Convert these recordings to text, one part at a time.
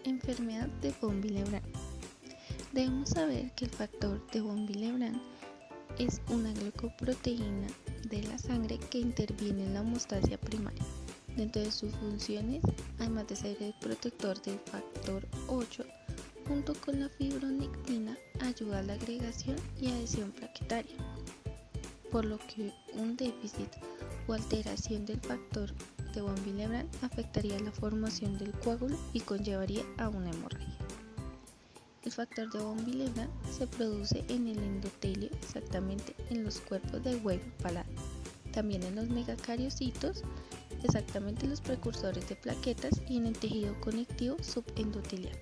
Enfermedad de von Willebrand. Debemos saber que el factor de von Willebrand es una glucoproteína de la sangre que interviene en la homeostasia primaria. Dentro de sus funciones, además de ser el protector del factor 8, junto con la fibronectina, ayuda a la agregación y adhesión plaquetaria, por lo que un déficit o alteración del factor de von Willebrand afectaría la formación del coágulo y conllevaría a una hemorragia. El factor de von Willebrand se produce en el endotelio, exactamente en los cuerpos de Weber-Palade, también en los megacariocitos, exactamente los precursores de plaquetas, y en el tejido conectivo subendotelial.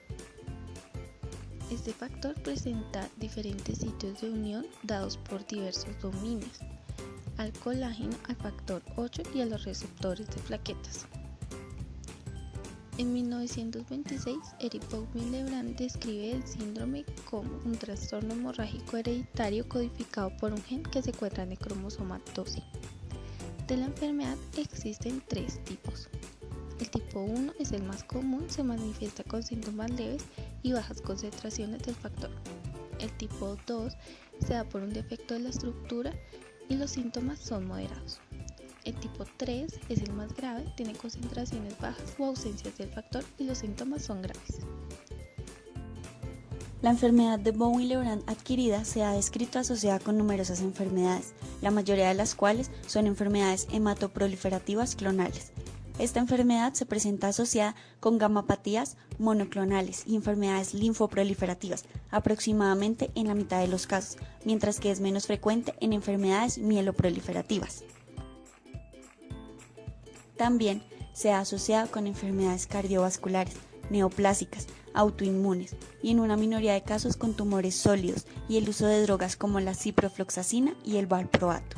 Este factor presenta diferentes sitios de unión dados por diversos dominios, al colágeno, al factor 8 y a los receptores de plaquetas. En 1926, Erich von Willebrand describe el síndrome como un trastorno hemorrágico hereditario codificado por un gen que se encuentra en el cromosoma 12. De la enfermedad existen tres tipos. El tipo 1 es el más común, se manifiesta con síntomas leves y bajas concentraciones del factor. El tipo 2 se da por un defecto de la estructura y los síntomas son moderados. El tipo 3 es el más grave, tiene concentraciones bajas o ausencias del factor y los síntomas son graves. La enfermedad de von Willebrand adquirida se ha descrito asociada con numerosas enfermedades, la mayoría de las cuales son enfermedades hematoproliferativas clonales. Esta enfermedad se presenta asociada con gamapatías monoclonales y enfermedades linfoproliferativas, aproximadamente en la mitad de los casos, mientras que es menos frecuente en enfermedades mieloproliferativas. También se ha asociado con enfermedades cardiovasculares, neoplásicas, autoinmunes y en una minoría de casos con tumores sólidos y el uso de drogas como la ciprofloxacina y el valproato.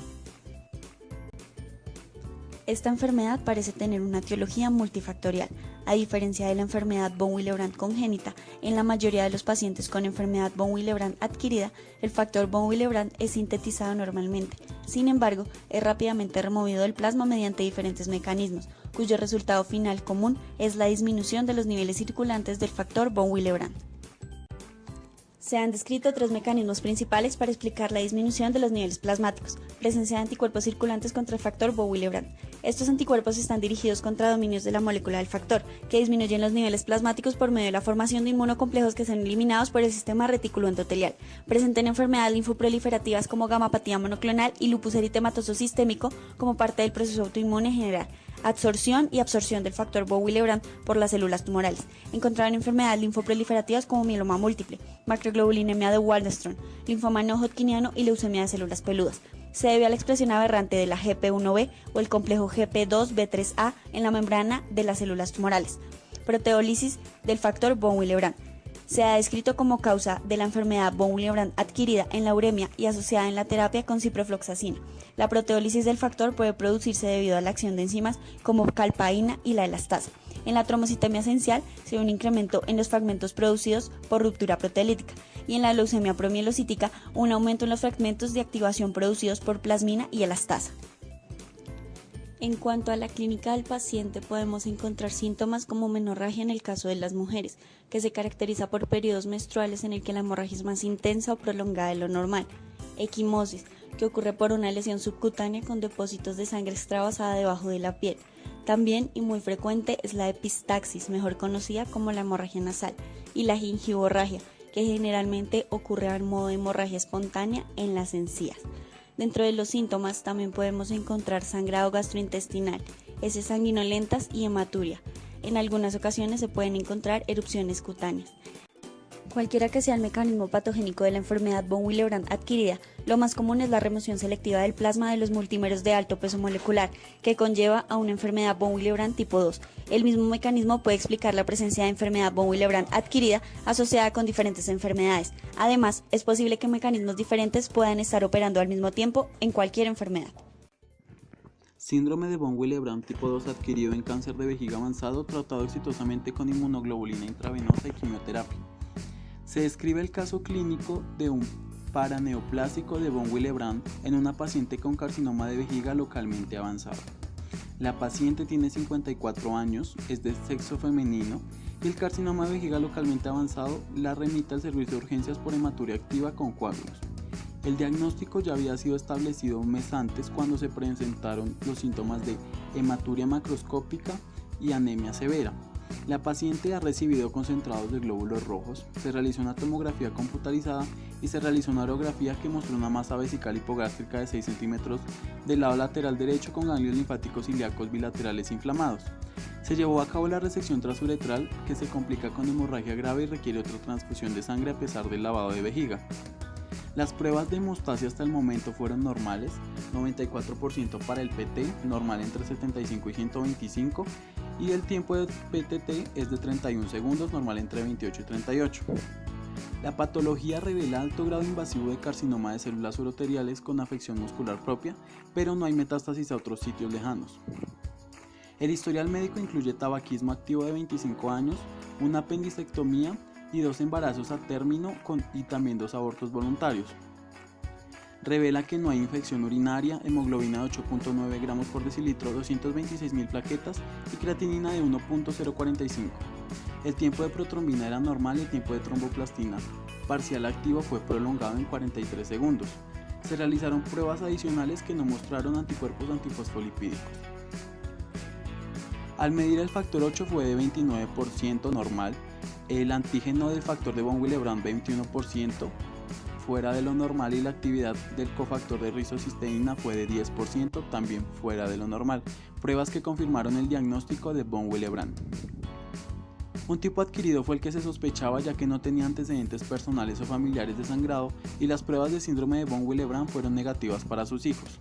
Esta enfermedad parece tener una etiología multifactorial. A diferencia de la enfermedad von Willebrand congénita, en la mayoría de los pacientes con enfermedad von Willebrand adquirida, el factor von Willebrand es sintetizado normalmente. Sin embargo, es rápidamente removido del plasma mediante diferentes mecanismos, cuyo resultado final común es la disminución de los niveles circulantes del factor von Willebrand. Se han descrito tres mecanismos principales para explicar la disminución de los niveles plasmáticos: presencia de anticuerpos circulantes contra el factor von Willebrand. Estos anticuerpos están dirigidos contra dominios de la molécula del factor, que disminuyen los niveles plasmáticos por medio de la formación de inmunocomplejos que son eliminados por el sistema reticuloendotelial. Presentan enfermedades linfoproliferativas como gamapatía monoclonal y lupus eritematoso sistémico como parte del proceso autoinmune general. Absorción y absorción del factor von Willebrand por las células tumorales. Encontraron enfermedades linfoproliferativas como mieloma múltiple, macroglobulinemia de Waldenström, linfoma no hodgkiniano y leucemia de células peludas. Se debe a la expresión aberrante de la GP1B o el complejo GP2B3A en la membrana de las células tumorales. Proteólisis del factor von Willebrand. Se ha descrito como causa de la enfermedad von Willebrand adquirida en la uremia y asociada en la terapia con ciprofloxacina. La proteólisis del factor puede producirse debido a la acción de enzimas como calpaína y la elastasa. En la tromocitemia esencial se ve un incremento en los fragmentos producidos por ruptura proteolítica y en la leucemia promielocítica un aumento en los fragmentos de activación producidos por plasmina y elastasa. En cuanto a la clínica del paciente, podemos encontrar síntomas como menorragia en el caso de las mujeres, que se caracteriza por periodos menstruales en el que la hemorragia es más intensa o prolongada de lo normal. Equimosis, que ocurre por una lesión subcutánea con depósitos de sangre extravasada debajo de la piel. También, y muy frecuente, es la epistaxis, mejor conocida como la hemorragia nasal, y la gingivorragia, que generalmente ocurre al modo de hemorragia espontánea en las encías. Dentro de los síntomas también podemos encontrar sangrado gastrointestinal, heces sanguinolentas y hematuria. En algunas ocasiones se pueden encontrar erupciones cutáneas. Cualquiera que sea el mecanismo patogénico de la enfermedad von Willebrand adquirida, lo más común es la remoción selectiva del plasma de los multímeros de alto peso molecular, que conlleva a una enfermedad von Willebrand tipo 2. El mismo mecanismo puede explicar la presencia de enfermedad von Willebrand adquirida asociada con diferentes enfermedades. Además, es posible que mecanismos diferentes puedan estar operando al mismo tiempo en cualquier enfermedad. Síndrome de von Willebrand tipo 2 adquirido en cáncer de vejiga avanzado tratado exitosamente con inmunoglobulina intravenosa y quimioterapia. Se describe el caso clínico de un paraneoplásico de von Willebrand en una paciente con carcinoma de vejiga localmente avanzado. La paciente tiene 54 años, es de sexo femenino y el carcinoma de vejiga localmente avanzado la remite al servicio de urgencias por hematuria activa con coágulos. El diagnóstico ya había sido establecido un mes antes cuando se presentaron los síntomas de hematuria macroscópica y anemia severa. La paciente ha recibido concentrados de glóbulos rojos, se realizó una tomografía computarizada y se realizó una orografía que mostró una masa vesical hipogástrica de 6 centímetros del lado lateral derecho con ganglios linfáticos ilíacos bilaterales inflamados. Se llevó a cabo la resección transuretral que se complica con hemorragia grave y requiere otra transfusión de sangre a pesar del lavado de vejiga. Las pruebas de hemostasia hasta el momento fueron normales, 94% para el PT, normal entre 75 y 125, y el tiempo de PTT es de 31 segundos, normal entre 28 y 38. La patología revela alto grado invasivo de carcinoma de células uroteriales con afección muscular propia, pero no hay metástasis a otros sitios lejanos. El historial médico incluye tabaquismo activo de 25 años, una apendicectomía y 2 embarazos a término y también 2 abortos voluntarios. Revela que no hay infección urinaria, hemoglobina de 8.9 gramos por decilitro, 226.000 plaquetas y creatinina de 1.045. El tiempo de protrombina era normal y el tiempo de tromboplastina parcial activo fue prolongado en 43 segundos. Se realizaron pruebas adicionales que no mostraron anticuerpos antifosfolipídicos. Al medir el factor 8 fue de 29% normal, el antígeno del factor de von Willebrand 21% fuera de lo normal y la actividad del cofactor de rizocisteína fue de 10% también fuera de lo normal, pruebas que confirmaron el diagnóstico de von Willebrand. Un tipo adquirido fue el que se sospechaba ya que no tenía antecedentes personales o familiares de sangrado y las pruebas de síndrome de von Willebrand fueron negativas para sus hijos.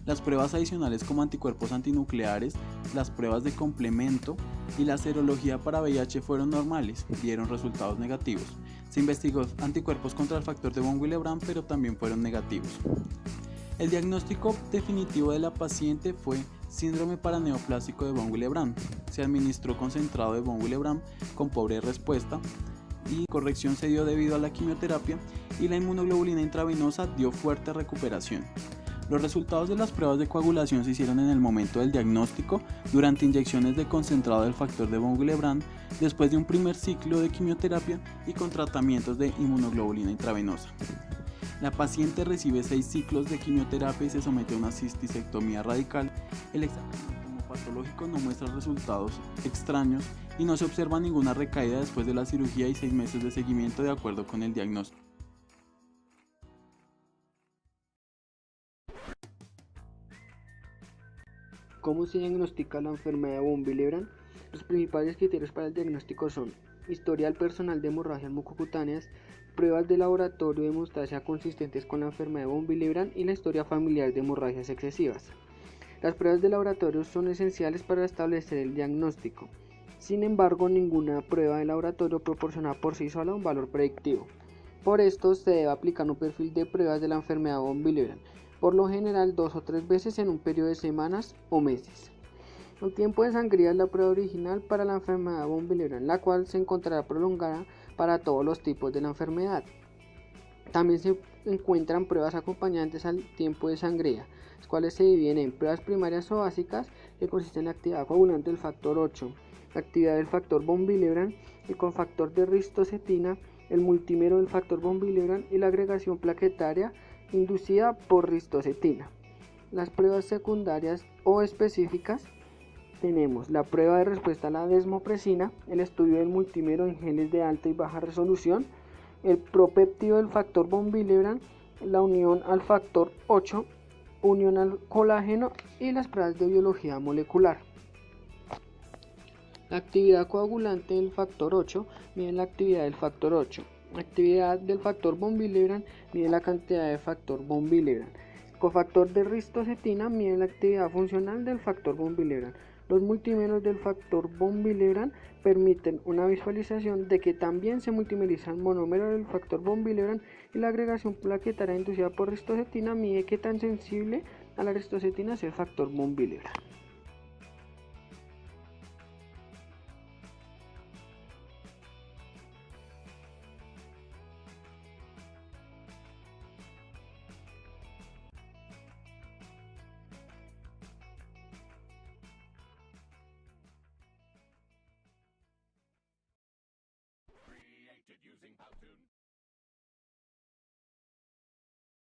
Las pruebas adicionales como anticuerpos antinucleares, las pruebas de complemento y la serología para VIH fueron normales, dieron resultados negativos. Se investigó anticuerpos contra el factor de von Willebrand, pero también fueron negativos. El diagnóstico definitivo de la paciente fue síndrome paraneoplásico de von Willebrand. Se administró concentrado de von Willebrand con pobre respuesta y corrección se dio debido a la quimioterapia y la inmunoglobulina intravenosa dio fuerte recuperación. Los resultados de las pruebas de coagulación se hicieron en el momento del diagnóstico durante inyecciones de concentrado del factor de von Willebrand después de un primer ciclo de quimioterapia y con tratamientos de inmunoglobulina intravenosa. La paciente recibe 6 ciclos de quimioterapia y se somete a una cisticectomía radical. El examen patológico no muestra resultados extraños y no se observa ninguna recaída después de la cirugía y 6 meses de seguimiento de acuerdo con el diagnóstico. ¿Cómo se diagnostica la enfermedad de von Willebrand? Los principales criterios para el diagnóstico son historial personal de hemorragias mucocutáneas, pruebas de laboratorio de hemostasia consistentes con la enfermedad de von Willebrand y la historia familiar de hemorragias excesivas. Las pruebas de laboratorio son esenciales para establecer el diagnóstico. Sin embargo, ninguna prueba de laboratorio proporciona por sí sola un valor predictivo. Por esto, se debe aplicar un perfil de pruebas de la enfermedad de von Willebrand, por lo general 2 o 3 veces en un periodo de semanas o meses. El tiempo de sangría es la prueba original para la enfermedad de von Willebrand, la cual se encontrará prolongada para todos los tipos de la enfermedad. También se encuentran pruebas acompañantes al tiempo de sangría, las cuales se dividen en pruebas primarias o básicas que consisten en la actividad coagulante del factor 8, la actividad del factor von Willebrand, el cofactor de ristocetina, el multímero del factor von Willebrand y la agregación plaquetaria inducida por ristocetina. Las pruebas secundarias o específicas tenemos la prueba de respuesta a la desmopresina, el estudio del multímero en genes de alta y baja resolución, el propéptido del factor von Willebrand, la unión al factor 8, unión al colágeno y las pruebas de biología molecular. La actividad coagulante del factor 8 mide la actividad del factor 8. La actividad del factor von Willebrand mide la cantidad de factor von Willebrand. El cofactor de ristocetina mide la actividad funcional del factor von Willebrand. Los multímeros del factor von Willebrand permiten una visualización de que también se multimeriza el monómero del factor von Willebrand y la agregación plaquetaria inducida por ristocetina mide qué tan sensible a la ristocetina es el factor von Willebrand.